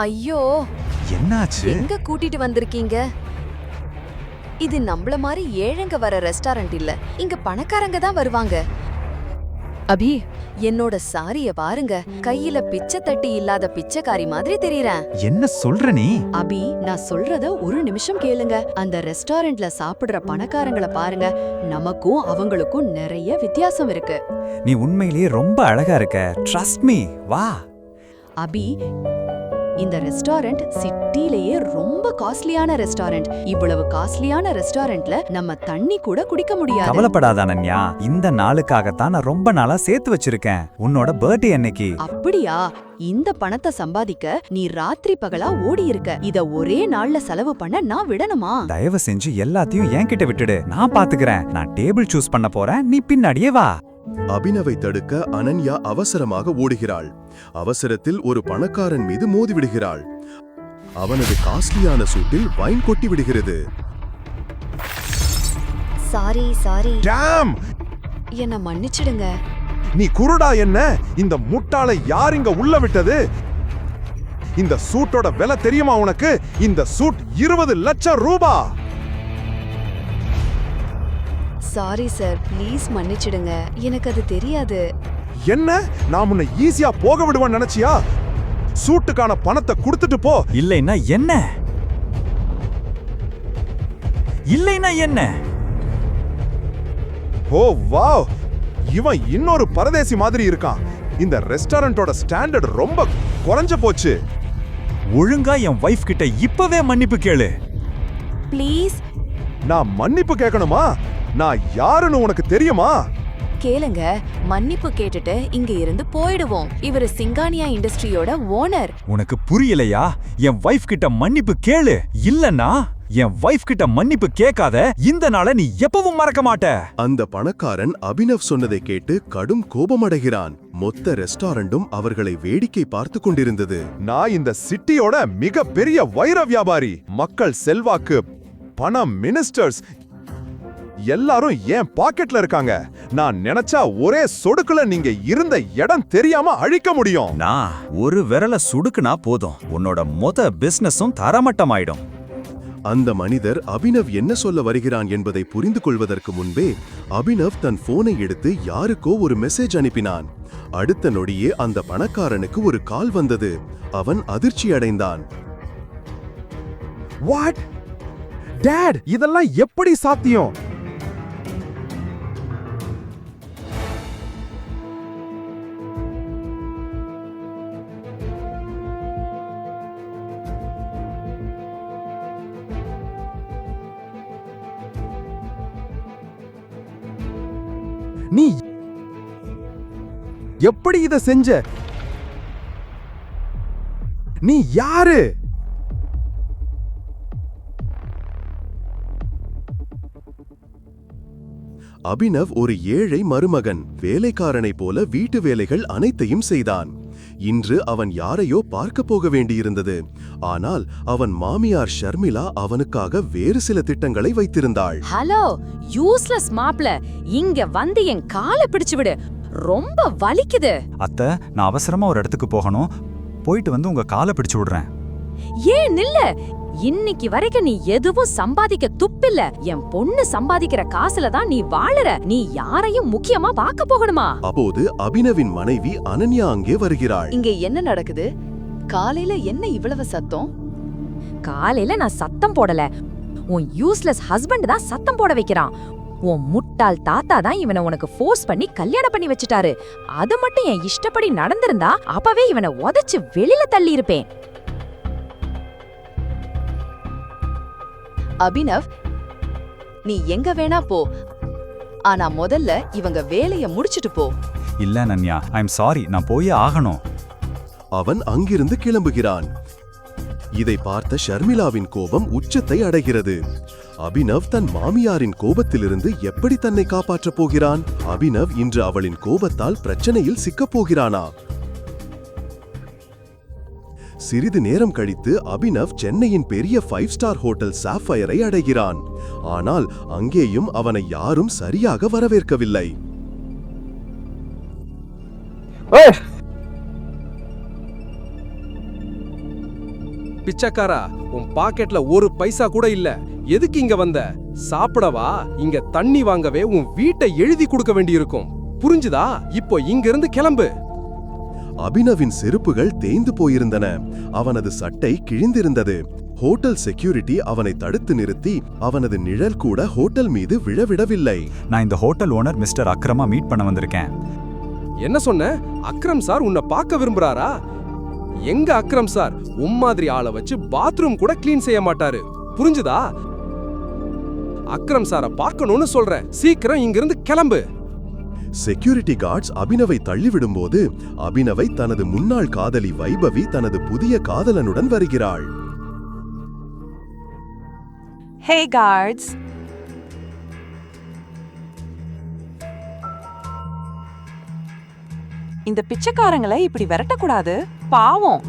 ஐயோ, என்னாச்சு? எங்க கூட்டிட்டு வந்திருக்கீங்க? இது நம்மள மாதிரி ஏழைங்க வர ரெஸ்டாரண்ட் இல்ல, இங்க பணக்காரங்க தான் வருவாங்க. அபி, என்னோட சாரிய பாருங்க, கையில பிச்சை தட்டி இல்லாத பிச்சைக்காரி மாதிரி தெரியறேன். என்ன சொல்ற நீ? அபி, நான் சொல்றத ஒரு நிமிஷம் கேளுங்க. அந்த ரெஸ்டாரண்ட்ல சாப்பிடுற பணக்காரங்கள பாருங்க, நமக்கும் அவங்களுக்கும் நிறைய வித்தியாசம் இருக்கு. நீ உண்மையிலேயே ரொம்ப அழகா இருக்க. ட்ரஸ்ட் மீ, வா. அபி, இந்த ரெஸ்டாரண்ட் சிட்டிலேயே ரொம்ப காஸ்ட்லியான ரெஸ்டாரண்ட். இவ்வளவு காஸ்ட்லியான ரெஸ்டாரண்ட்ல நம்ம தண்ணி கூட குடிக்க முடியாது. கவலைப்படாத அனன்யா, இந்த நாளுக்காகத்தான் நான் ரொம்ப நாளா சேர்த்து வச்சிருக்கேன். உன்னோட பர்த்டே அன்னைக்கு. அப்படியா? இந்த பணத்தை சம்பாதிக்க நீ ராத்திரி பகலா ஓடி இருக்க. இத ஒரே நாள்ல செலவு பண்ண நான் விடணுமா? தயவு செஞ்சு எல்லாத்தையும் என்கிட்ட விட்டுடு, நான் பாத்துக்கிறேன். நான் டேபிள் சூஸ் பண்ண போறேன், நீ பின்னாடியே வா. அபினவை தடுக்க அனன்யா அவசரமாக ஓடுகிறாள். அவசரத்தில் ஒரு பணக்காரன் மீது மோதிவிடுகிறாள். அவனது காஸ்ட்லியான சூட்டில் வைன் கொட்டி விடுகிறது. Sorry sorry. டாம்! என்ன மன்னிச்சிடுங்க. நீ குருடா என்ன? இந்த முட்டாளை யார் இங்க உள்ள விட்டது? இந்த சூட்டோட விலை தெரியுமா உனக்கு? இந்த சூட் 20 லட்சம் ரூபாய். சாரி சார், ப்ளீஸ் மன்னிச்சிடுங்க. எனக்கு அது தெரியாது. என்ன? நான் உன்னை ஈஸியா போக விடுவேன்னு நினைச்சியா? சூட்டுக்கான பணத்தை கொடுத்துட்டு போ. இல்லைன்னா என்ன? இல்லைன்னா என்ன? ஓ வாவ், இவன் இன்னொரு பரதேசி மாதிரி இருக்கான். இந்த ரெஸ்டாரண்டோட ஸ்டாண்டர்ட் ரொம்ப குறைஞ்சு போச்சு. ஒழுங்கா என் வைஃப் கிட்ட இப்பவே மன்னிப்பு கேளு. ப்ளீஸ். நான் மன்னிப்பு கேட்கணுமா? நான் யாருன்னு உனக்கு தெரியுமா? கேளுங்க, மன்னிப்பு கேட்டுட்டு இங்க இருந்து போயிடுவோம். இவரு சிங்கானியா இண்டஸ்ட்ரியோட ஓனர். உனக்கு புரியலையா? என் வைஃப் கிட்ட மன்னிப்பு கேளு. இல்லன்னா என் வைஃப் கிட்ட மன்னிப்பு கேட்காத இந்த நாளை நீ எப்பவும் மறக்க மாட்ட. அந்த பணக்காரன் அபினவ் சொன்னதை கேட்டு கடும் கோபமடைகிறான். மொத்த ரெஸ்டாரண்டும் அவர்களை வேடிக்கை பார்த்து கொண்டிருந்தது. நான் இந்த சிட்டியோட மிக பெரிய வைர வியாபாரி. மக்கள் செல்வாக்கு, பணம், மினிஸ்டர்ஸ் எல்லாரும் என் பாக்கெட்ல இருக்காங்க. நான் நினைச்சா ஒரே சொடுக்குல நீங்க இருந்த இடம் தெரியாம அழிக்க முடியும். நான் ஒரு விரல சுடுக்குனா போதும், உன்னோட மொத்த பிசினஸும் தரமட்டமாயிடும். அந்த மனிதர் அபினவ் என்ன சொல்ல வருகிறான் என்பதை புரிந்து கொள்வதற்கு முன்பே அபினவ் தன் போனை எடுத்து யாருக்கோ ஒரு மெசேஜ் அனுப்பினான். அடுத்த நொடியே அந்த பணக்காரனுக்கு ஒரு கால் வந்தது. அவன் அதிர்ச்சி அடைந்தான். வாட்? டாட், இதெல்லாம் எப்படி சாத்தியம்? நீ எப்படி இத செஞ்ச? நீ யாரு? அபினவ் ஒரு ஏழை மருமகன். வேலைக்காரனைப் போல வீட்டு வேலைகள் அனைத்தையும் செய்தான். இன்று அவன் யாரையோ பார்க்க போக வேண்டியிருந்தது. ஆனால் அவன் மாமியார் ஷர்மிளா அவனுக்காக வேறு சில திட்டங்களை வைத்திருந்தாள். ஹலோ யூஸ்லெஸ் மாப்ள, இங்க வந்து என் காலை பிடிச்சு விடு, ரொம்ப வலிக்குது. அத்தை, நான் அவசரமா ஒரு இடத்துக்கு போகணும். போயிட்டு வந்து உங்க காலை பிடிச்சு விடுறேன். ஏன் நில்ல? இன்னைக்கு வரைக்கும் நீ எதுவும் சம்பாதிக்க துப்பில்ல. என் பொண்ணு சம்பாதிக்கிற காசுல தான் நீ வாழற. நீ யாரையும் முக்கியமா பார்க்க போகணுமா? அப்போது அபினவின் மனைவி அனன்யா அங்கே வருகிறாள். இங்க என்ன நடக்குது? காலையில என்ன இவ்வளவு சத்தம்? காலையில நான் சத்தம் போடல, உன் யூஸ்லெஸ் ஹஸ்பண்ட் தான் சத்தம் போட வைக்கிறான். உன் முட்டாள் தாத்தா தான் இவனை உனக்கு ஃபோர்ஸ் பண்ணி கல்யாணம் பண்ணி வச்சுட்டாரு. அது மட்டும் என் இஷ்டப்படி நடந்திருந்தா அப்பவே இவனை உதைச்சு வெளியில தள்ளி இருப்பேன். அபினவ், நீ எங்க வேணா போ, ஆனா முதல்ல இவங்க வேலைய முடிச்சிட்டு போ. இல்ல அனன்யா, ஐ எம் சாரி, நான் போயே ஆகணும். அவன் அங்கிருந்து கிளம்புகிறான். இதை பார்த்த ஷர்மிளாவின் கோபம் உச்சத்தை அடைகிறது. அபினவ் தன் மாமியாரின் கோபத்திலிருந்து எப்படி தன்னை காப்பாற்றப் போகிறான்? அபினவ் இன்று அவளின் கோபத்தால் பிரச்சனையில் சிக்கப் போகிறானா? சிறிது நேரம் கழித்து அபினவ் சென்னையின் பெரிய 5 ஸ்டார் ஹோட்டல் சாஃபயரை அடைகிறான். ஆனால் அங்கேயும் அவனை யாரும் சரியாக வரவேற்கவில்லை. பிச்சைக்காரா, உன் பாக்கெட்ல ஒரு பைசா கூட இல்ல. எதுக்கு இங்க வந்த? சாப்பிடவா? இங்க தண்ணி வாங்கவே உன் வீட்டை எழுதி கொடுக்க வேண்டியிருக்கும். புரிஞ்சுதா? இப்போ இங்க இருந்து கிளம்பு. அபினவின் செருப்புகள் தேய்ந்து போயிருந்தன. அவனது சட்டை கிழிந்திருந்தது. ஹோட்டல் செக்யூரிட்டி அவனை தடுத்து நிறுத்தி அவனது நிழல் கூட ஹோட்டல் மீது விழவிடவில்லை. நான் இந்த ஹோட்டல் ஓனர் மிஸ்டர் அக்ரமா மீட் பண்ண வந்திருக்கேன். என்ன சொன்ன? அக்ரம் சார் உன்னை பார்க்க விரும்புறாரா? எங்க அக்ரம் சார் உன் மாதிரி ஆளை வச்சு பாத்ரூம் கூட கிளீன் செய்ய மாட்டாரு. புரிஞ்சுதா? அக்ரம் சாரை பார்க்கணும்னு சொல்றேன். சீக்கிரம் இங்கிருந்து கிளம்பு. செக்யூரிட்டி கார்ட்ஸ் அபினவை தள்ளிவிடும்போது அபினவை தனது முன்னாள் காதலி வைபவி தனது புதிய காதலனுடன் வருகிறாள். Hey guards. இந்த பிச்சைக்காரங்களை இப்படி விரட்டக்கூடாது. பாவம்,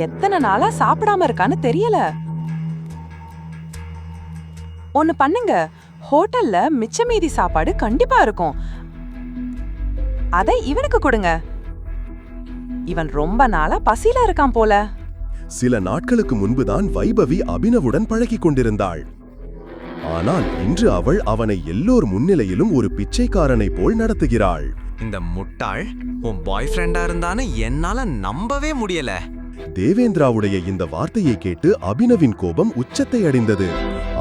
எத்தனை நாளா சாப்பிடாம இருக்கான்னு தெரியல. ஒன்னு பண்ணுங்க, ஹோட்டல்ல மிச்ச மீதி சாப்பாடு கண்டிப்பா இருக்கும். அதை இவனுக்கு கொடுங்க. இவன் ரொம்ப நாளா பசியில இருக்கான் போல. சில நாட்களுக்கு முன்புதான் வைபவி அபினவுடன் பழகிக் கொண்டிருந்தாள். ஆனால் இன்று அவள் அவனை எல்லோர் முன்னிலையிலும் ஒரு பிச்சைக்காரனை போல் நடத்துகிறாள். இந்த முட்டாள் உன் பாய் ஃப்ரெண்டா இருந்தான்னு என்னால நம்பவே முடியல. தேவேந்திராவுடைய இந்த வார்த்தையை கேட்டு அபினவின் கோபம் உச்சத்தை அடைந்தது.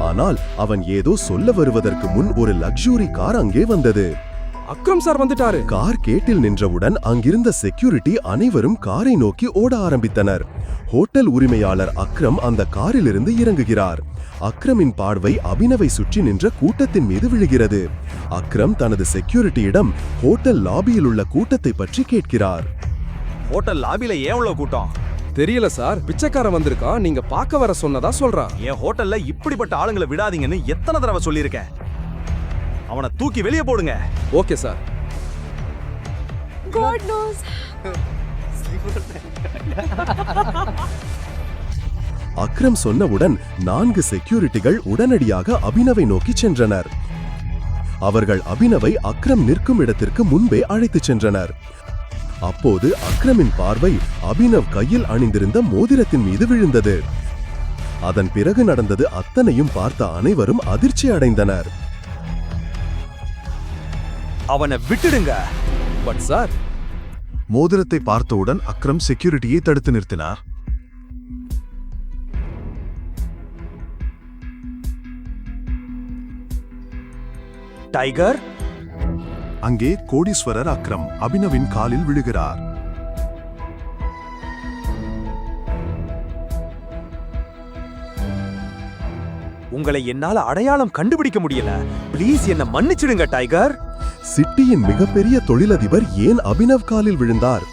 ஆனால் அவன் ஏதோ சொல்ல வருவதற்கு முன் ஒரு லக்ஸுரி கார் அங்கே வந்தது. அக்ரம் சார் வந்துட்டாரு. கார் கேட்டில் நின்றவுடன் அங்கிருந்த செக்யூரிட்டி அனைவரும் காரை நோக்கி ஓட ஆரம்பித்தனர். ஹோட்டல் உரிமையாளர் அக்ரம் அந்த காரிலிருந்து இறங்குகிறார். அக்ரமின் பார்வை அபினவை சுற்றி நின்ற கூட்டத்தின் மீது விழுகிறது. அக்ரம் தனது செக்யூரிட்டியிடம் ஹோட்டல் லாபியில் உள்ள கூட்டத்தை பற்றி கேட்கிறார். ஹோட்டல் லாபில ஏன் இவ்வளவு கூட்டம்? தெரியல சார், பிச்சைக்காரன் வந்திருக்கான். நீங்க பார்க்க வர சொன்னதா சொல்றான். என் ஹோட்டல்ல இப்படிப்பட்ட ஆளுங்களை விடாதீங்கன்னு எத்தனை தடவை சொல்லியிருக்கேன். அவனை தூக்கி வெளியே போடுங்க. Okay sir. God knows. Akram சொன்னவுடன் 4 செக்யூரிட்டிகள் உடனடியாக அபினவை நோக்கி சென்றனர். அவர்கள் அபினவை அக்ரம் நிற்கும் இடத்திற்கு முன்பே அழைத்துச் சென்றனர். அப்போது அக்ரமின் பார்வை அபினவ் கையில் அணிந்திருந்த மோதிரத்தின் மீது விழுந்தது. அதன் பிறகு நடந்தது அத்தனையும் பார்த்த அனைவரும் அதிர்ச்சி அடைந்தனர். அவனை விட்டுடுங்க. பட் சார், மோதிரத்தை பார்த்தவுடன் அக்ரம் செக்யூரிட்டியை தடுத்து நிறுத்தினார். டைகர், அங்கே கோடீஸ்வரர் அக்ரம் அபினவின் காலில் விழுகிறார். உங்களை என்னால அடையாளம் கண்டுபிடிக்க முடியல. ப்ளீஸ் என்ன மன்னிச்சிடுங்க டைகர். சிட்டியின் மிகப்பெரிய தொழிலதிபர் ஏன் அபினவ் காலில் விழுந்தார்?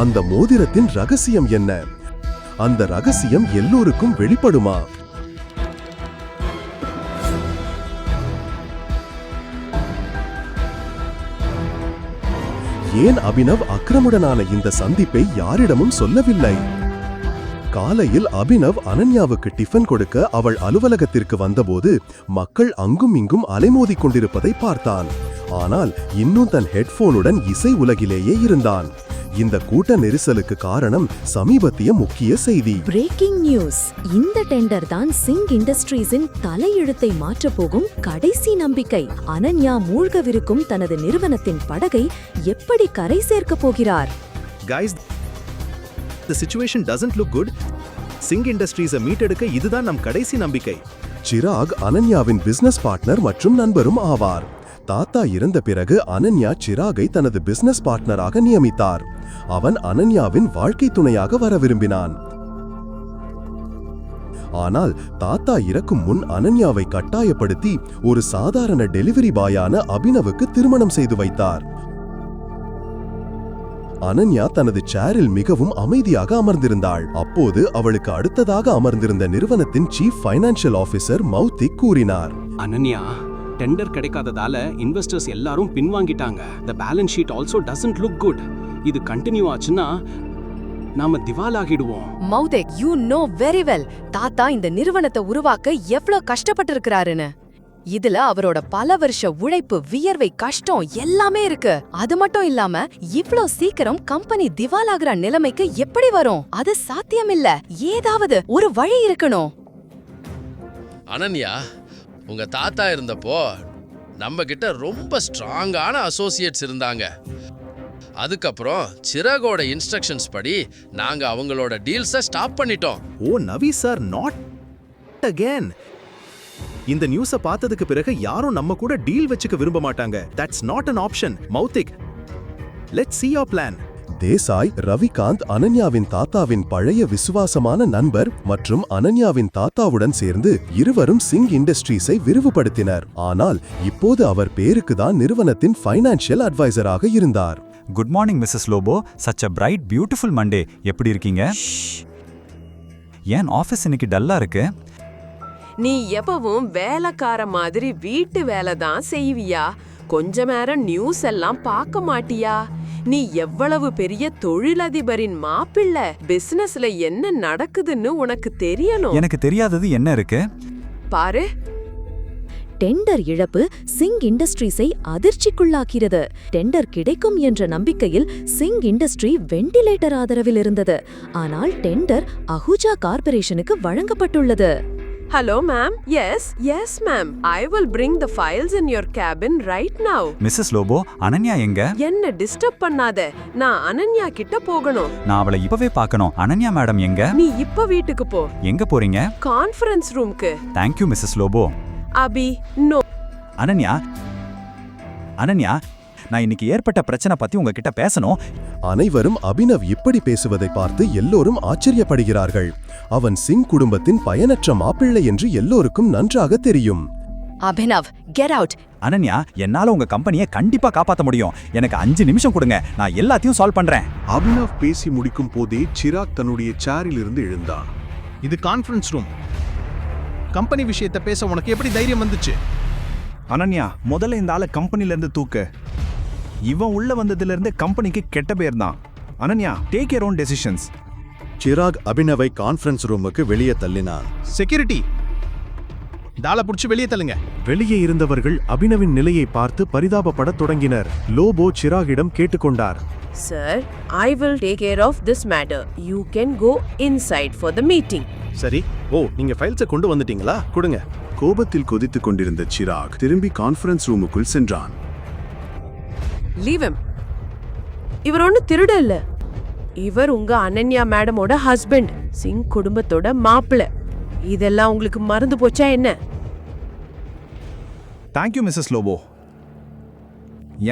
அந்த மோதிரத்தின் ரகசியம் என்ன? அந்த ரகசியம் எல்லோருக்கும் வெளிப்படுமா? ஏன் அபினவ் அக்ரமுடனான இந்த சந்திப்பை யாரிடமும் சொல்லவில்லை? காலையில் அபினவ் அனன்யாவுக்கு டிஃபன் கொடுக்க அவள் அலுவலகத்திற்கு வந்தபோது மக்கள் அங்கும் இங்கும் அலைமோதிக் கொண்டிருப்பதை பார்த்தான். ஆனால் இன்னும் தன் ஹெட்போனுடன் இசை உலகிலேயே இருந்தான். இந்த கூட்ட நெரிசலுக்கு காரணம் சமீபத்திய முக்கிய செய்தி. Breaking news. இந்த டெண்டர் தான் சிங் இண்டஸ்ட்ரீஸின் தலையெழுத்தை மாற்றப் போகும் கடைசி நம்பிக்கை. அனன்யா மூழ்கவிருக்கும் தனது நிறுவனத்தின் படகை எப்படி கரை சேர்க்கப் போகிறார்? Guys, the situation doesn't look good. Singh இண்டஸ்ட்ரீஸை மீட்டெடுக்க இதுதான் நம் கடைசி நம்பிக்கை. சிராக் அனன்யாவின் பிசினஸ் பார்ட்னர் மற்றும் நண்பரும் ஆவார். தாத்தா இறந்த பிறகு அனன்யா சிராகை தனது பிசினஸ் பார்ட்னராக நியமித்தார். அவன் அனன்யாவின் வாழ்க்கை துணையாக வர விரும்பினான். ஆனால் தாத்தா இறக்கும் முன் அனன்யாவை கட்டாயப்படுத்தி ஒரு சாதாரண டெலிவரி பாயான அபினவுக்கு திருமணம் செய்து வைத்தார். அனன்யா தனது சேரில் மிகவும் அமைதியாக அமர்ந்திருந்தாள். அப்போது அவளுக்கு அடுத்ததாக அமர்ந்திருந்த நிறுவனத்தின் சீஃப் ஃபைனான்சியல் ஆபீசர் மௌத்திக் கூறினார், அனன்யா, டெண்டர் கிடைக்காததால இன்வெஸ்டர்ஸ் எல்லாரும் பின்வாங்கிட்டாங்க. The balance sheet also doesn't look good. இது கண்டினியூ ஆச்சுன்னா நாம திவாலாகிடுவோம். மௌதேக், you know very well தாத்தா இந்த நிறுவனத்தை உருவாக்க எவ்வளவு கஷ்டப்பட்டிருக்கிறாருன்னு. இதுல அவரோட பல வருஷ உழைப்பு, வியர்வை, கஷ்டம் எல்லாமே இருக்கு. அது மட்டும் இல்லாம இவ்ளோ சீக்கிரம் கம்பெனி திவாலாகிற நிலைமைக்கு எப்படி வரும்? அது சாத்தியமில்ல. ஏதாவது ஒரு வழி இருக்கணும். அனன்யா, உங்க தாத்தா இருந்தப்போ நம்ம கிட்ட ரொம்ப ஸ்ட்ராங்கான அசோசியேட்ஸ் இருந்தாங்க. அதுக்கப்புறம் சிராகோட இன்ஸ்ட்ரக்ஷன்ஸ் படி நாங்க அவங்களோட டீல்ஸை ஸ்டாப் பண்ணிட்டோம். ஓ நவி சார், நாட் அகேன். இந்த நியூஸை பார்த்ததுக்கு பிறகு யாரும் நம்ம கூட டீல் வச்சுக்க விரும்ப மாட்டாங்க. That's not an option. Mauktik, let's see your plan. Desai, Ravikanth அனன்யாவின் தாத்தாவின் பழைய விசுவாசமான நண்பர் மற்றும் அனன்யாவின் தாத்தாவுடன் சேர்ந்து இருவரும் சிங் இண்டஸ்ட்ரீஸை விரிவுபடுத்தினர். ஆனால் இப்போது அவர் பேருக்கு தான் நிறுவனத்தின் ஃபைனான்சியல் அட்வைசராக இருந்தார். Good morning Mrs Lobo. Such a bright beautiful Monday. எப்படி இருக்கீங்க? ஏன் ஆஃபீஸ் இன்னைக்கு டல்லா இருக்கு? நீ எப்பவும் வேலைக்கார மாதிரி வீட்டு வேலை தான் செய்வியா? கொஞ்ச நேரம் நியூஸ் எல்லாம் பார்க்க மாட்டியா? நீ எவ்வளவு பெரிய தொழிலதிபரின் மாப்பிள்ளை. பிசினஸ்ல என்ன நடக்குதுன்னு உனக்கு தெரியணும். எனக்கு தெரியாதது என்ன இருக்கு? பாரு, டெண்டர் இழப்பு சிங் இண்டஸ்ட்ரீஸை அதிர்ச்சிக்குள்ளாக்கிறது. டெண்டர் கிடைக்கும் என்ற நம்பிக்கையில் சிங் இண்டஸ்ட்ரி வெண்டிலேட்டர் ஆதரவில் இருந்தது. ஆனால் டெண்டர் அஹூஜா கார்ப்பரேஷனுக்கு வழங்கப்பட்டுள்ளது. Hello ma'am. Yes ma'am. I will bring the files in your cabin right now. Mrs Lobo, Ananya எங்க? என்ன டிஸ்டர்ப் பண்ணாத. நான் அனன்யா கிட்ட போகணும். நான் அவளை இப்பவே பார்க்கணும். அனன்யா மேடம் எங்க? நீ இப்ப வீட்டுக்கு போ. எங்க போறீங்க? கான்ஃபரன்ஸ் ரூம்க்கு. Thank you Mrs Lobo. Abhi, no. Ananya, நான் இன்னைக்கு ஏற்பட்ட பிரச்சனை பத்தி உங்ககிட்ட பேசணும். அனைவரும் அபினவ் இப்படி பேசுவதை பார்த்து எல்லோரும் ஆச்சரியப்படுகிறார்கள். அவன் சிங் குடும்பத்தின் பயனற்ற மாப்பிள்ளை என்று எல்லோருக்கும் நன்றாக தெரியும். Abhinav, get out. அனன்யா, என்னால உங்க கம்பெனியை கண்டிப்பா காப்பாத்த முடியும். எனக்கு 5 நிமிஷம் கொடுங்க, நான் எல்லாத்தையும் சால்வ் பண்றேன். அபினவ் பேசி முடிக்கும் போதே சிராக் தன்னுடைய சேரில் இருந்து எழுந்தான். இது கான்ஃபரன்ஸ் ரூம். கம்பெனி விஷயத்தை பேச உனக்கு எப்படி தைரியம் வந்துச்சு? அனன்யா, முதல்ல இந்த ஆளை கம்பெனில இருந்து தூக்கு. இவன் உள்ள வந்ததுல இருந்து கம்பெனிக்கு கெட்ட பேர் தான். Ananya, take your own decisions. Chirag அபினவை கான்ஃபரன்ஸ் ரூமுக்கு வெளியே தள்ளினான். செக்யூரிட்டி, தாளை புடிச்சு வெளியே தள்ளுங்க. வெளியே இருந்தவர்கள் அபினவின் நிலையை பார்த்து பரிதாபப்படத் தொடங்கினர். லோபோ சிராகிடம் கேட்டுக்கொண்டார். Sir, I will take care of this matter. You can go inside for the meeting. சரி. நீங்க ஃபைல்ஸை கொண்டு வந்துட்டீங்களா? கொடுங்க. கோபத்தில் கொதித்துக் கொண்டிருந்த சிராக் திரும்பி கான்ஃபரன்ஸ் ரூமுக்குள் சென்றான். Leave him. இவர் ஒண்ணு திருட இல்ல. இவர் உங்க அனன்யா மேடமோட ஹஸ்பண்ட், சிங் குடும்பத்தோட மாப்பிள்ளை. இதெல்லாம் உங்களுக்கு மறந்து போச்சா என்ன? Thank you Mrs Lobo.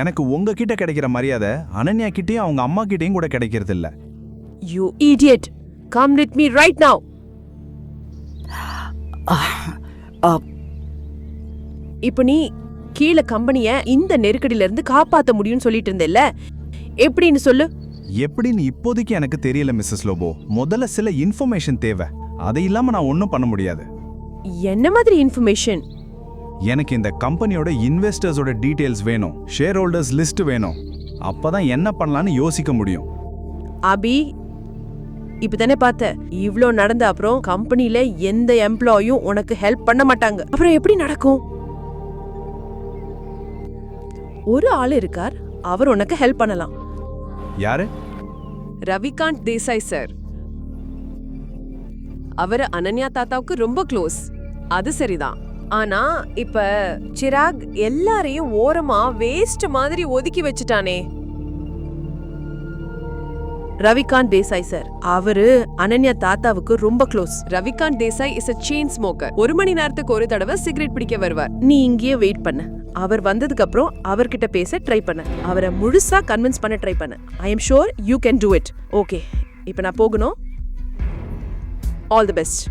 எனக்கு உங்ககிட்ட கிடைக்கிற மரியாதை அனன்யா கிட்டயும் அவங்க அம்மா கிட்டயும் கூட கிடைக்கிறது இல்ல. You idiot. Come with me right now. இப்போ நீ கீழ கம்பெனிய இந்த நெருக்கடியில இருந்து காப்பாத்த முடியும்னு சொல்லிட்டு இருந்தேல்ல, எப்படின்னு சொல்லு. எப்படின்னு இப்போதைக்கு எனக்கு தெரியல மிஸ்ஸஸ் லோபோ. முதல்ல சில இன்ஃபர்மேஷன் தேவை. அதை இல்லாம நான் ஒன்றும் பண்ண முடியாது. என்ன மாதிரி இன்ஃபர்மேஷன்? எனக்கு இந்த கம்பெனியோட இன்வெஸ்டர்ஸோட டீடைல்ஸ் வேணும். ஷேர் ஹோல்டர்ஸ் லிஸ்ட் வேணும். அப்பதான் என்ன பண்ணலாம்னு யோசிக்க முடியும். அபி, இப்பதானே பார்த்த, இவ்ளோ நடந்த அப்புறம் கம்பெனில எந்த எம்ப்ளாயும் உனக்கு ஹெல்ப் பண்ண மாட்டாங்க. அப்புறம் எப்படி நடக்கும்? ஒரு ஆள் இருக்கார், அவர் உனக்கு ஹெல்ப் பண்ணலாம். யாரு? ரவிகாந்த் தேசாய் சார். அவர் அனன்யா தாத்தாவுக்கு ரொம்ப க்ளோஸ். அது சரிதான். ஆனா இப்ப சிராக் எல்லாரையும் ஓரமா வேஸ்ட் மாதிரி ஒதுக்கி வச்சுட்டானே. ரவிகாந்த் தேசாய் சார், அவரு அனன்யா தாத்தாவுக்கு ரொம்ப close. Ravikant Desai is a chain smoker. 1 மணி நேரத்துக்கு ஒரு தடவை சிகரெட் பிடிக்க வருவார். நீ இங்கேயே வெயிட் பண்ண. அவர் வந்ததுக்கு அப்புறம் அவர்கிட்ட பேச ட்ரை பண்ண. அவரை முழுசா கன்வின்ஸ் பண்ண ட்ரை பண்ண. I am sure you can do it. Okay, இப்போ நான் போகணும். All the best.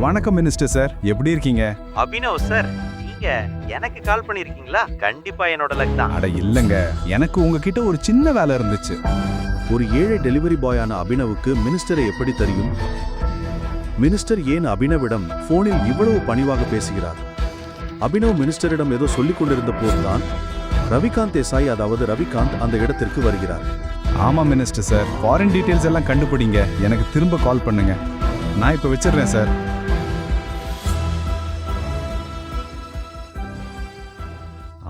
வணக்கம் மினிஸ்டர் சார், எப்படி இருக்கீங்க? அபினவ் சார், நீங்க எனக்கு கால் பண்ணிருக்கீங்களா? கண்டிப்பா என்னோட லக் தான். அட இல்லங்க, எனக்கு உங்ககிட்ட ஒரு சின்ன வேலை இருந்துச்சு. ஒரு ஏழை டெலிவரி பாயான அபினவுக்கு மினிஸ்டரை எப்படி தெரியும்? மினிஸ்டர் ஏன் அபினவிடம் போனில் இவ்வளவு பணிவாக பேசுகிறார்? அபினவ் மினிஸ்டரிடம் ஏதோ சொல்லிக் கொண்டிருந்த போதுதான் ரவிகாந்த் தேசாய் அதாவது ரவிகாந்த் அந்த இடத்திற்கு வருகிறார். ஆமா மினிஸ்டர் சார், ஃபாரின் டீடைல்ஸ் எல்லாம் கண்டுபிடிங்க, எனக்கு திரும்ப கால் பண்ணுங்க. நான் இப்ப வச்சிடுறேன் சார்.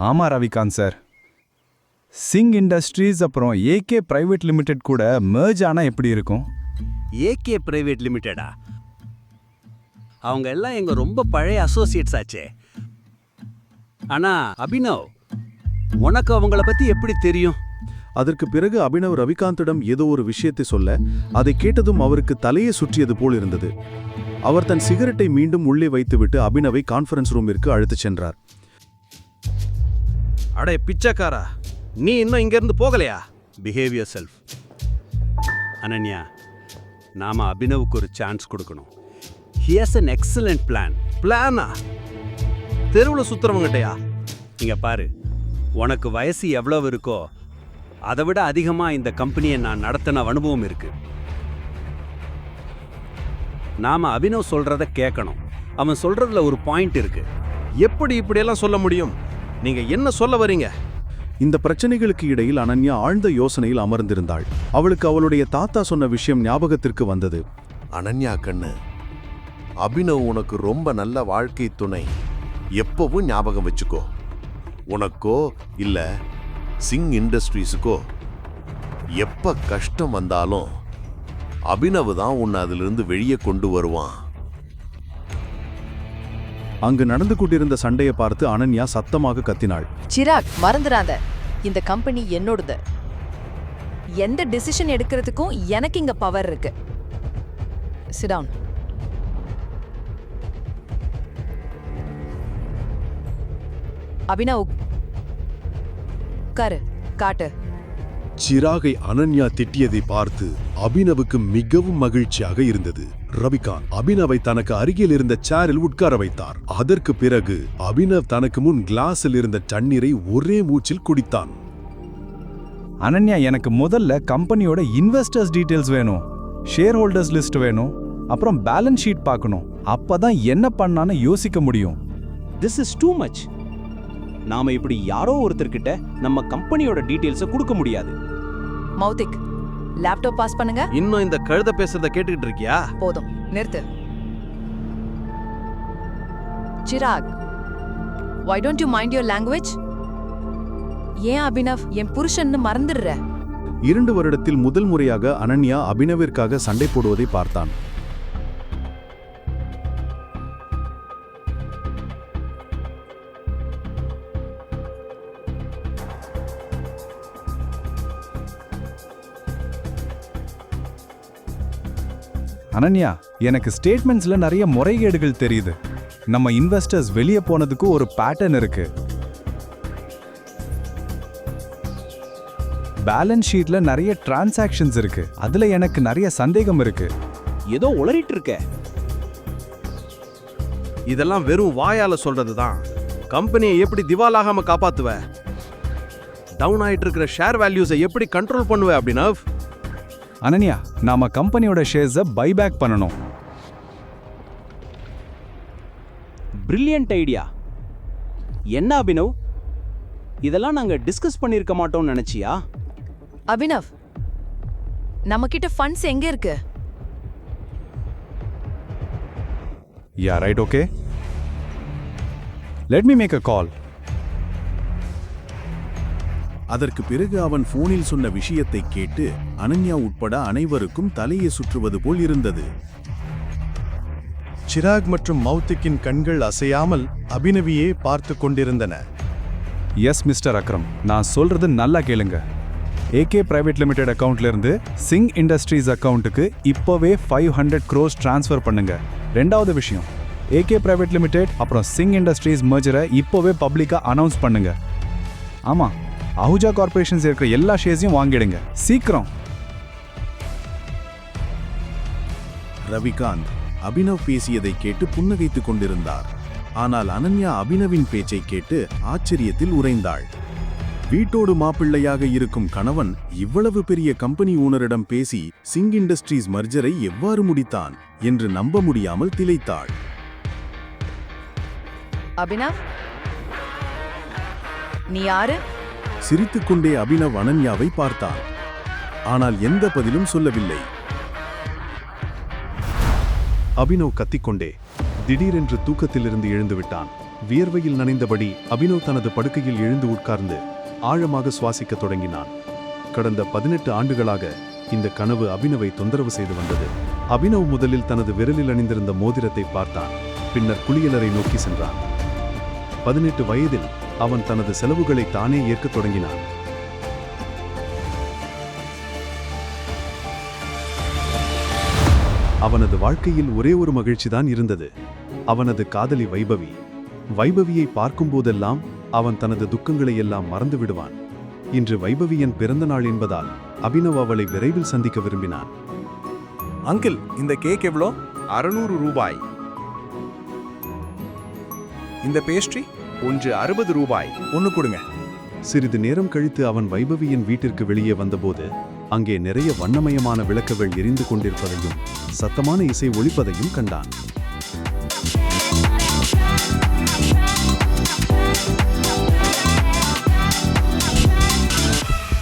ஆமா ரவிகாந்த் சார், சிங் இண்டஸ்ட்ரீஸ் அப்புறம் ஏகே பிரைவேட் லிமிடெட் கூட மெர்ஜ் ஆனா எப்படி இருக்கும்? ஏகே பிரைவேட் லிமிடெடா? அவங்க எல்லாம் எங்க ரொம்ப பழைய அசோசியேட்ஸ் ஆச்சே. ஆனா அபினவ், உனக்கு அவங்கள பத்தி எப்படி தெரியும்? அதற்கு பிறகு அபினவ் ரவிகாந்திடம் ஏதோ ஒரு விஷயத்தை சொல்ல, அதை கேட்டதும் அவருக்கு தலையை சுற்றியது போல் இருந்தது. அவர் தன் சிகரெட்டை மீண்டும் உள்ளே வைத்துவிட்டு அபினவை கான்ஃபரன்ஸ் ரூமிற்கு அழைத்துச் சென்றார். அடே பிச்சைக்காரா, நீ இன்னும் இங்க இருந்து போகலையா? Behave your self. அனன்யா, நாம அபினவுக்கு ஒரு சான்ஸ் கொடுக்கணும். He has an excellent plan. பிளானா? தெருவில் சுத்துறவங்ககிட்டயா? இங்க பாரு, உனக்கு வயசு எவ்வளவு இருக்கோ அதை விட அதிகமா இந்த கம்பெனியை நான் நடத்தின அனுபவம் இருக்கு. நாம அபினவ் சொல்றத கேட்கணும். அவன் சொல்றதுல ஒரு பாயிண்ட் இருக்கு. எப்படி இப்படியெல்லாம் சொல்ல முடியும்? நீங்க என்ன சொல்ல வரீங்க? இந்த பிரச்சனைகளுக்கு இடையில் அனன்யா ஆழ்ந்த யோசனையில் அமர்ந்திருந்தாள். அவளுக்கு அவளுடைய தாத்தா சொன்ன விஷயம் ஞாபகத்திற்கு வந்தது. அனன்யா கண்ணு, அபினவ் உனக்கு ரொம்ப நல்ல வாழ்க்கை துணை. எப்பவும் ஞாபகம் வச்சுக்கோ. உனக்கோ இல்ல சிங் இண்டஸ்ட்ரீஸுக்கோ எப்ப கஷ்டம் வந்தாலும் அபினவ் தான் உன்னை அதிலிருந்து வெளியே கொண்டு வருவான். அங்கு நடந்து கொண்டிருந்த சண்டையை பார்த்து அனன்யா சத்தமாக கத்தினாள். சிராக், மறந்துடாத, இந்த கம்பெனி என்னோடது. எந்த டிசிஷன் எடுக்கிறதுக்கும் எனக்கு இங்க பவர் இருக்கு. Sit down. அபினவ், உட்காரு, காட்டு. சிராகை அனன்யா திட்டியதை பார்த்து அபினவுக்கு மிகவும் மகிழ்ச்சியாக இருந்தது. ரவிகாந்த் அபினவை தனக்கு அருகில் இருந்த சேரில் உட்கார வைத்தார். அதற்கு பிறகு அபினவ் தனக்கு முன் கிளாஸில் இருந்த தண்ணீரை ஒரே மூச்சில் குடித்தான். அனன்யா, எனக்கு முதல்ல கம்பெனியோட இன்வெஸ்டர்ஸ் டீடைல்ஸ் வேணும், ஷேர் ஹோல்டர்ஸ் லிஸ்ட் வேணும், அப்புறம் பேலன்ஸ் ஷீட் பார்க்கணும். அப்பதான் என்ன பண்ணான்னு யோசிக்க முடியும். This is too much. நாம இப்படி யாரோ ஒருத்தர்கிட்ட நம்ம கம்பெனியோட டீடைல்ஸை கொடுக்க முடியாது. மௌத்திக், லேப்டாப் பாஸ் பண்ணுங்க. இன்னும் இந்த கழுத பேசுறத கேட்டுக்கிட்டு இருக்கியா? போதும், நிறுத்து. Chirag, why don't you mind your language? ஏன் அபினவ் என் புருஷன்னு மறந்துடுற? 2 வருடத்தில் முதல் முறையாக அனன்யா அபினவிற்காக சண்டை போடுவதை பார்த்தான். அனன்யா, எனக்கு ஸ்டேட்மெண்ட்ஸ்ல நிறைய முறைகேடுகள் தெரியுது. நம்ம இன்வெஸ்டர்ஸ் வெளியே போனதுக்கு ஒரு பேட்டர்ன் இருக்கு. பேலன்ஸ் ஷீட்ல நிறைய டிரான்சாக்ஷன்ஸ் இருக்கு. அதுல எனக்கு நிறைய சந்தேகம் இருக்கு. ஏதோ உளறிட்டு இருக்க. இதெல்லாம் வெறும் வாயால சொல்றதுதான். கம்பெனியை எப்படி திவாலாகாம காப்பாத்துவ? டவுன் ஆயிட்டு இருக்கிற ஷேர் வேல்யூஸை எப்படி கண்ட்ரோல் பண்ணுவ அபினவ்? அனன்யா, நாம கம்பெனியோட ஷேர்ஸை பைபேக் பண்ணணும். Brilliant idea. என்ன அபினவ், இதெல்லாம் நாங்க டிஸ்கஸ் பண்ணிருக்க மாட்டோம்னு நினைச்சியா? அபினவ், நம்ம கிட்ட ஃபண்ட்ஸ் எங்க இருக்கு? Yeah, right, okay. Let me make a call. அதற்கு பிறகு அவன் போனில் சொன்ன விஷயத்தை கேட்டு அனன்யா உட்பட அனைவருக்கும் தலையை சுற்றுவது போல் இருந்தது. சிராக் மற்றும் மௌத்திக்கின் கண்கள் அசையாமல் அபினவியே பார்த்து கொண்டிருந்தன. எஸ் மிஸ்டர் அக்ரம், நான் சொல்றது நல்லா கேளுங்க. ஏகே பிரைவேட் லிமிடெட் அக்கவுண்ட்ல இருந்து சிங் இண்டஸ்ட்ரீஸ் அக்கவுண்ட்டுக்கு இப்போவே 500 crores டிரான்ஸ்ஃபர் பண்ணுங்க. 2வது விஷயம், ஏகே பிரைவேட் லிமிடெட் அப்புறம் சிங் இண்டஸ்ட்ரீஸ் மர்ஜரை இப்போவே பப்ளிக்கா அனௌன்ஸ் பண்ணுங்க. ஆமா, அஹூஜா கார்பரேஷன்ஸ் இருக்கிற எல்லா ஷேர்ஸையும் வாங்கிடுங்க, சீக்கிரம். ரவிகாந்த் அபினவ் பேசியதை கேட்டு புன்னகைத்துக் கொண்டிருந்தார். ஆனால் அனன்யா அபினவின் பேச்சை கேட்டு ஆச்சரியத்தில் உறைந்தாள். வீட்டோடு மாப்பிள்ளையாக இருக்கும் கணவன் இவ்வளவு பெரிய கம்பெனி ஓனரிடம் பேசி சிங் இண்டஸ்ட்ரீஸ் மர்ஜரை எவ்வாறு முடித்தான் என்று நம்ப முடியாமல் திளைத்தாள். அபினவ், நீ யாரு? சிரித்துக்கொண்டே அபினவ் அனன்யாவை பார்த்தான். ஆனால் எந்த பதிலும் சொல்லவில்லை. அபினவ் கத்திக்கொண்டே திடீரென்று தூக்கத்திலிருந்து எழுந்து விட்டான். வியர்வையில் நனைந்தபடி அபினவ் தனது படுக்கையில் எழுந்து உட்கார்ந்து ஆழமாக சுவாசிக்கத் தொடங்கினான். கடந்த 18 ஆண்டுகளாக இந்த கனவு அபினவை தொந்தரவு செய்து வந்தது. அபினவ் முதலில் தனது விரலில் அணிந்திருந்த மோதிரத்தை பார்த்தான். பின்னர் குளியலறை நோக்கி சென்றான். 18 வயதில் அவன் தனது செலவுகளை தானே ஏற்கத் தொடங்கினான். அவனது வாழ்க்கையில் ஒரே ஒரு மகிழ்ச்சிதான் இருந்தது. அவனது காதலி வைபவி. வைபவியை பார்க்கும்போதெல்லாம் அவன் தனது துக்கங்களை எல்லாம் மறந்து விடுவான். இன்று வைபவியின் பிறந்த நாள் என்பதால் அபினவ் அவளை விரைவில் சந்திக்க விரும்பினான். அங்கிள், இந்த கேக் எவ்வளோ? 600 ரூபாய். இந்த பேஸ்ட்ரி ஒன்று 60 ரூபாய். ஒன்று கொடுங்க. சிறிது நேரம் கழித்து அவன் வைபவியின் வீட்டிற்கு வெளியே வந்தபோது அங்கே நிறைய வண்ணமயமான விளக்குகள் எரிந்து கொண்டிருப்பதையும் சத்தமான இசை ஒலிப்பதையும் கண்டான்.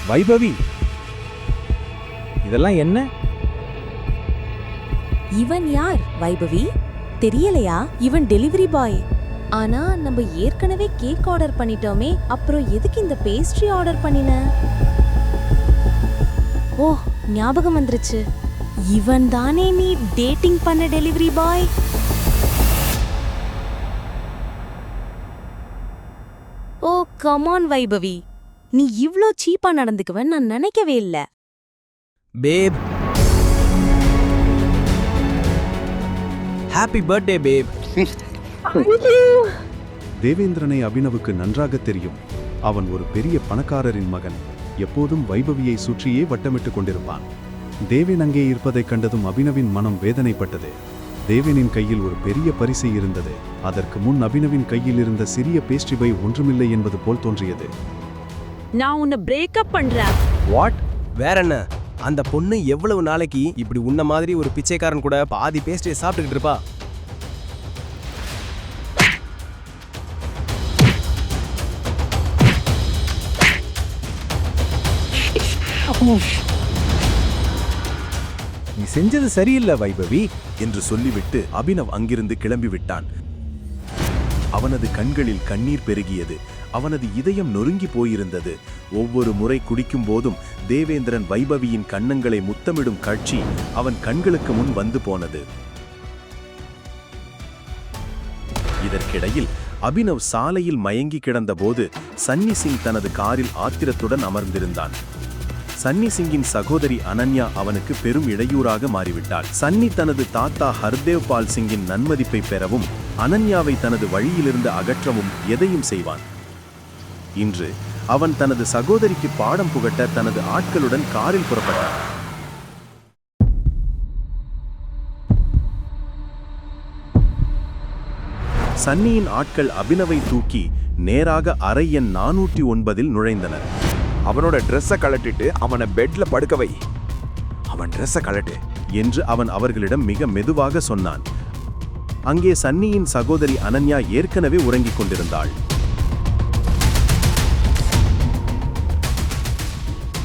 வைபவி, இதெல்லாம் என்ன? இவன் யார் வைபவி? தெரியலையா? இவன் டெலிவரி பாய். ஆனா நம்ம ஏற்கனவே கேக் ஆர்டர் பண்ணிட்டோமே, அப்புறம் எதுக்கு இந்த பேஸ்ட்ரி ஆர்டர் பண்ணின? ஓ, ஞாபகம் வந்துருச்சு. இவன் தானே நீ டேட்டிங் பண்ண டெலிவரி பாய்? ஓ கமான் வைபவி, நீ இவ்ளோ சீப்பா நடந்துக்குவன்னு நான் நினைக்கவே இல்ல. பேப், ஹாப்பி பர்த்டே பேப். தேவேந்திரனை அபினவுக்கு நன்றாக தெரியும். அவன் ஒரு பெரிய பணக்காரரின் மகன். எப்போதும் வைபவியை சுற்றியே வட்டமிட்டுக் கொண்டிருப்பான். தேவேன் அங்கே இருப்பதைக் கண்டதும் அபினவின் மனம் வேதனைப்பட்டது. தேவேனின் கையில் ஒரு பெரிய பரிசு இருந்தது. அதற்கு முன் அபினவின் கையில் இருந்த சிறிய பேஸ்ட்ரி பை ஒன்றுமில்லை என்பது போல் தோன்றியது. நான் உன்னை பிரேக்கப் பண்றேன். வாட்? வேற என்ன? அந்த பொண்ணு எவ்வளவு நாளைக்கு இப்படி உன்ன மாதிரி ஒரு பிச்சைக்காரன் கூட பாதி பேஸ்ட்ரியை சாப்பிட்டுக்கிட்டு இருப்பா? நீ செஞ்சது சரியில்லை வைபவி என்று சொல்லிவிட்டு அபினவ் அங்கிருந்து கிளம்பிவிட்டான். அவனது கண்களில் கண்ணீர் பெருகியது. அவனது இதயம் நொறுங்கி போயிருந்தது. ஒவ்வொரு முறை குடிக்கும் போதும் தேவேந்திரன் வைபவியின் கன்னங்களை முத்தமிடும் காட்சி அவன் கண்களுக்கு முன் வந்து போனது. இதற்கிடையில் அபினவ் சாலையில் மயங்கி கிடந்தபோது சன்னி சிங் தனது காரில் ஆத்திரத்துடன் அமர்ந்திருந்தான். சன்னி சிங்கின் சகோதரி அனன்யா அவனுக்கு பெரும் இடையூறாக மாறிவிட்டாள். சன்னி தனது தாத்தா ஹர்தேவ் பால் சிங்கின் நன்மதிப்பை பெறவும் அனன்யாவை தனது வழியிலிருந்து அகற்றவும் எதையும் செய்வான். இன்று அவன் தனது சகோதரிக்கு பாடம் புகட்ட தனது ஆட்களுடன் காரில் புறப்பட்டான். சன்னியின் ஆட்கள் அபினவை தூக்கி நேராக அறை எண் 409 நுழைந்தனர். அவனோட ட்ரெஸ்ஸை கழட்டிட்டு அவனை பெட்ல படுக்க வை. அவன் ட்ரெஸ்ஸை கழட்டு என்று அவன் அவர்களிடம் மிக மெதுவாக சொன்னான். அங்கே சன்னியின் சகோதரி அனன்யா ஏற்கனவே உறங்கிக் கொண்டிருந்தாள்.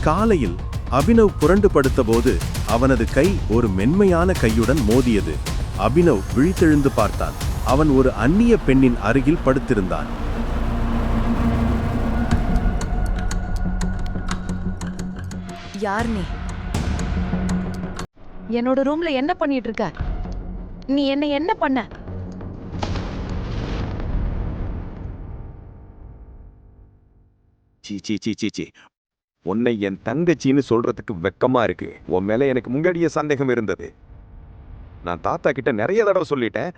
காலையில் அபினவ் புரண்டு படுத்தபோது அவனது கை ஒரு மென்மையான கையுடன் மோதியது. அபினவ் விழித்தெழுந்து பார்த்தான். அவன் ஒரு அந்நிய பெண்ணின் அருகில் படுத்திருந்தான். யார் நீ? என்னோட ரூம்ல என்ன பண்ணிட்டு இருக்க? நீ என்ன பண்ண? சீ, உன்னை என் தங்கச்சின்னு சொல்றதுக்கு வெக்கமா இருக்கு. உன் மேல எனக்கு முன்னாடியே சந்தேகம் இருந்தது. நான் தாத்தா கிட்ட நிறைய தடவை சொல்லிட்டேன்.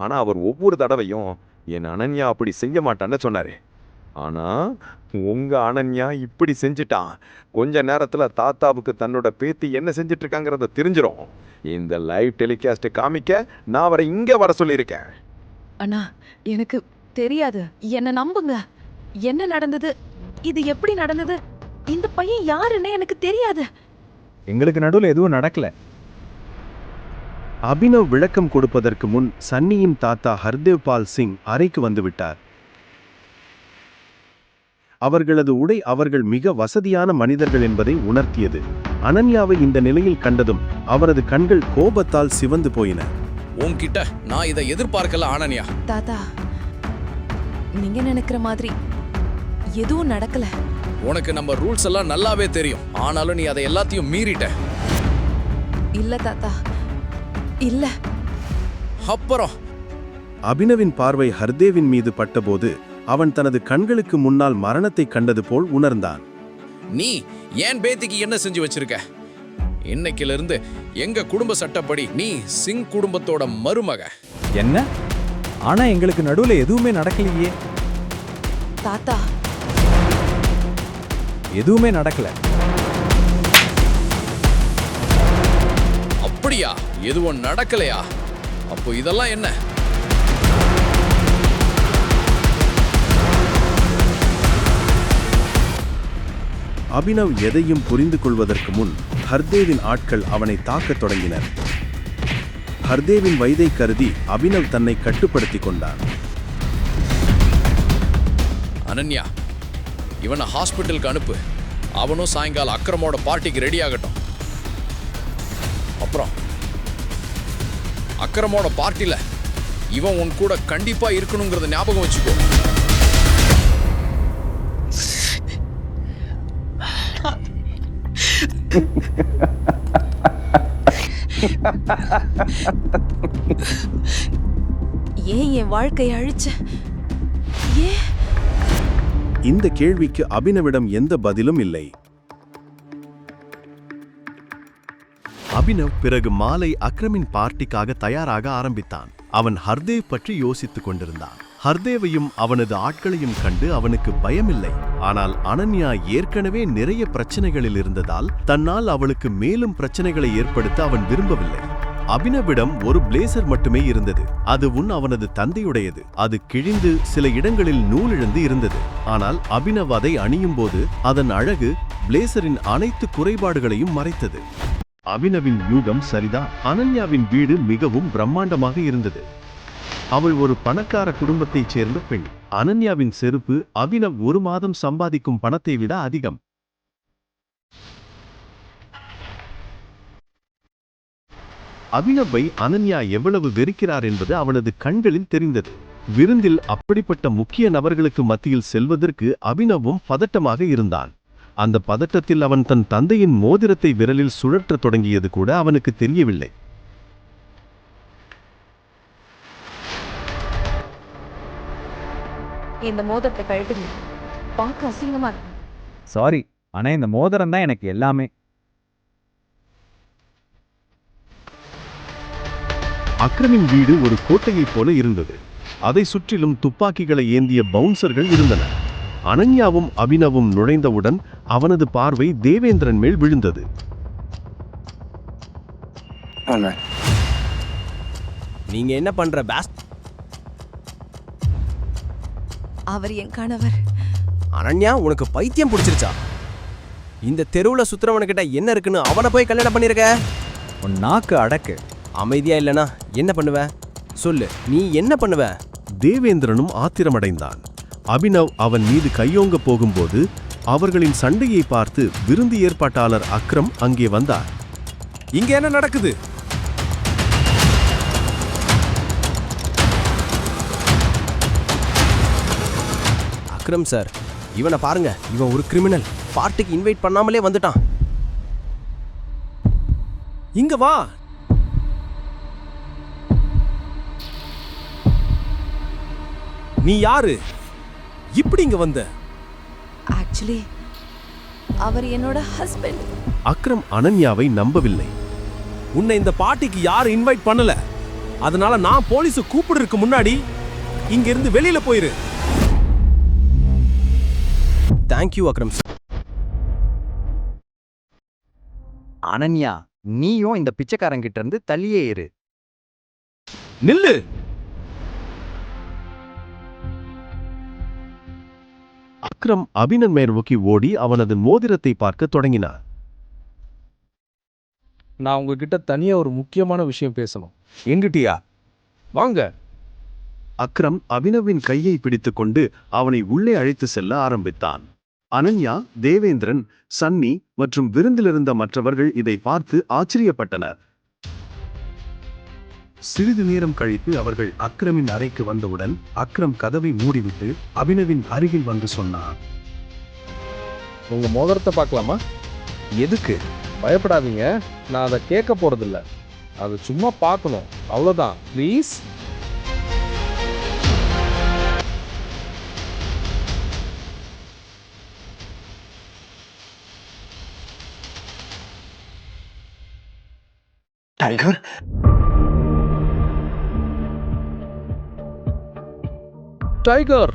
ஆனா அவர் ஒவ்வொரு தடவையும் என் அனன்யா அப்படி செய்ய மாட்டான்னு சொன்னாரு. ஆனா உங்க அனன்யா இப்படி செஞ்சுட்டான். கொஞ்ச நேரத்துல தாத்தாவுக்கு தன்னோட பேத்தி என்ன செஞ்சிட்டு இருக்காங்கிறத தெரிஞ்சிடும். இந்த லைவ் டெலிகாஸ்ட் காமிக்க நான் அவரை இங்க வர சொல்லியிருக்கேன். அண்ணா, எனக்கு தெரியாது. என்ன நம்புங்க. என்ன நடந்தது? இது எப்படி நடந்தது? இந்த பையன் யாருன்னு எனக்கு தெரியாது. எங்களுக்கு நடுவில் எதுவும் நடக்கல. அபினவ் விளக்கம் கொடுப்பதற்கு முன் சன்னியின் தாத்தா ஹர்தேவ் பால் சிங் அறைக்கு வந்துவிட்டார். அவர்களது உடை அவர்கள் மிக வசதியான மனிதர்கள் என்பதை உணர்த்தியது. அனன்யாவை இந்த நிலையில் கண்டதும் அவரது கண்கள் கோபத்தால் சிவந்து போயின. உன்கிட்ட நான் இதை எதிர்பார்க்கல அனன்யா. தாத்தா, நீங்க நினைக்கிற மாதிரி எதுவும் நடக்கல. உனக்கு நம்ம ரூல்ஸ் எல்லாம் நல்லாவே தெரியும். ஆனாலும் நீ அதை எல்லாத்தையும் மீறிட்ட. இல்ல தாத்தா, இல்ல. அப்புறம் அபினவின் பார்வை ஹர்தேவின் மீது பட்டபோது அவன் தனது கண்களுக்கு முன்னால் மரணத்தை கண்டது போல் உணர்ந்தான். நீ ஏன் பேத்திக்கு என்ன செஞ்சு வச்சிருக்க? இன்னைக்கிலிருந்து எங்க குடும்ப சட்டப்படி நீ சிங் குடும்பத்தோட மருமக. என்ன? ஆனா எங்களுக்கு நடுவுல எதுவுமே நடக்கலையே. தாத்தா, எதுவுமே நடக்கல. அப்படியா? எதுவும் நடக்கலையா? அப்போ இதெல்லாம் என்ன? அபினவ் எதையும் புரிந்து கொள்வதற்கு முன் ஹர்தேவின் ஆட்கள் அவனை தாக்கத் தொடங்கினர். ஹர்தேவின் வயதை கருதி அபினவ் தன்னை கட்டுப்படுத்திக் கொண்டான். அனன்யா, இவனை ஹாஸ்பிட்டலுக்கு அனுப்பு. அவனும் சாயங்காலம் அக்ரமோட பார்ட்டிக்கு ரெடி ஆகட்டும். அப்புறம் அக்ரமோட பார்ட்டில இவன் உன் கூட கண்டிப்பா இருக்கணுங்கிறத ஞாபகம் வச்சுக்கோ. ஏன் என் வாழ்க்கையை அழிச்ச? ஏன்? இந்த கேள்விக்கு அபினவிடம் எந்த பதிலும் இல்லை. அபினவ் பிறகு மாலை அக்ரமின் பார்ட்டிக்காக தயாராக ஆரம்பித்தான். அவன் ஹர்தேவ் பற்றி யோசித்துக் கொண்டிருந்தான். ஹர்தேவையும் அவனது ஆட்களையும் கண்டு அவனுக்கு பயமில்லை. ஆனால் அனன்யா ஏற்கனவே நிறைய பிரச்சனைகளில் இருந்ததால் தன்னால் அவளுக்கு மேலும் பிரச்சனைகளை ஏற்படுத்த அவன் விரும்பவில்லை. அபினவிடம் ஒரு பிளேசர் மட்டுமே இருந்தது. அதுவும் அவனது தந்தையுடையது. அது கிழிந்து சில இடங்களில் நூலிழந்து இருந்தது. ஆனால் அபினவ் அதை அணியும் போது அதன் அழகு பிளேசரின் அனைத்து குறைபாடுகளையும் மறைத்தது. அபினவின் யூகம் சரிதான். அனன்யாவின் வீடு மிகவும் பிரம்மாண்டமாக இருந்தது. அவள் ஒரு பணக்கார குடும்பத்தைச் சேர்ந்த பெண். அனன்யாவின் செருப்பு அபினவ் ஒரு மாதம் சம்பாதிக்கும் பணத்தை விட அதிகம். அபினவை அனன்யா எவ்வளவு வெறுக்கிறார் என்பது அவனது கண்களில் தெரிந்தது. விருந்தில் அப்படிப்பட்ட முக்கிய நபர்களுக்கு மத்தியில் செல்வதற்கு அபினவும் பதட்டமாக இருந்தான். அந்த பதட்டத்தில் அவன் தன் தந்தையின் மோதிரத்தை விரலில் சுழற்றத் தொடங்கியது கூட அவனுக்கு தெரியவில்லை. இந்த மோதிரத்தை கழட்டுங்க. பார்க்க அசிங்கமா இருக்கு. சாரி, ஆனா இந்த மோதிரம் தான் எனக்கு எல்லாமே. அக்ரமின் வீடு ஒரு கோட்டையைப் போல இருந்தது. அதை சுற்றிலும் துப்பாக்கிகளை ஏந்திய பவுன்சர்கள் இருந்தனர். அனன்யாவும் அபினவும் நுழைந்தவுடன் அவனது பார்வை தேவேந்திரன் மேல் விழுந்தது. நீங்க என்ன பண்ற பாஸ்? அவர் என் கணவர். அனன்யா, உனக்கு பைத்தியம் பிடிச்சிருச்சா? இந்த தெருவுல சுத்துறவனுக்கிட்ட என்ன இருக்குன்னு அவனை போய் கல்யாணம் பண்ணிருக்க? உன் நாக்கு அடக்கு. அமைதியா இல்லனா என்ன பண்ணுவ? சொல்லு, நீ என்ன பண்ணுவ? தேவேந்திரனும் ஆத்திரமடைந்தான். அபினவ் அவன் மீது கையோங்க போகும்போது அவர்களின் சண்டையை பார்த்து விருந்து ஏற்பாட்டாளர் அக்ரம் அங்கே வந்தார். இங்க என்ன நடக்குது? அக்ரம் சார், இவனை பாருங்க. இவன் ஒரு கிரிமினல். பார்ட்டிக்கு இன்வைட் பண்ணாமலே வந்துட்டான். இங்க வா. நீ யாரு? இப்படி இங்க வந்த? ஆக்சுவலி அவர் என்னோட ஹஸ்பண்ட். அக்ரம் அனன்யாவை நம்பவில்லை. உன்னை இந்த பார்ட்டிக்கு யாரும் இன்வைட் பண்ணல. அதனால நான் போலீஸ் கூப்பிடுறதுக்கு முன்னாடி இங்க இருந்து வெளியில போயிரு. Thank you Akram sir. அனன்யா, நீயும் இந்த பிச்சைக்காரங்கிட்ட இருந்து தள்ளியே இரு. நில்லு. அக்ரம் அபினன் மேல் நோக்கி ஓடி அவனது மோதிரத்தை பார்க்க தொடங்கினார். நான் உங்ககிட்ட தனியா ஒரு முக்கியமான விஷயம் பேசணும். எங்கிட்டியா? வாங்க. அக்ரம் அபினவின் கையை பிடித்துக்கொண்டு அவனை உள்ளே அழைத்து செல்ல ஆரம்பித்தான். அனன்யா, தேவேந்திரன், சன்னி மற்றும் விருந்திலிருந்த மற்றவர்கள் இதை பார்த்து ஆச்சரியப்பட்டனர். சிறிது நேரம் கழித்து அவர்கள் அக்ரமின் அறைக்கு வந்தவுடன் அக்ரம் கதவை மூடிவிட்டு அபினவின் அருகில் வந்து சொன்னார். உங்க மோதிரத்தை பார்க்கலாமா? எதுக்கு? பயப்படாதீங்க, நான் அதை கேட்க போறதில்ல. அது சும்மா பார்க்கணும், அவ்வளோதான். ப்ளீஸ். Tiger, tiger.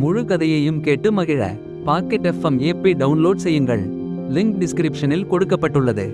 முழு கதையையும் கேட்டு மகிழ பாக்கெட் FM ஆப்பை டவுன்லோட் செய்யுங்கள். லிங்க் டிஸ்கிரிப்ஷனில் கொடுக்கப்பட்டுள்ளது.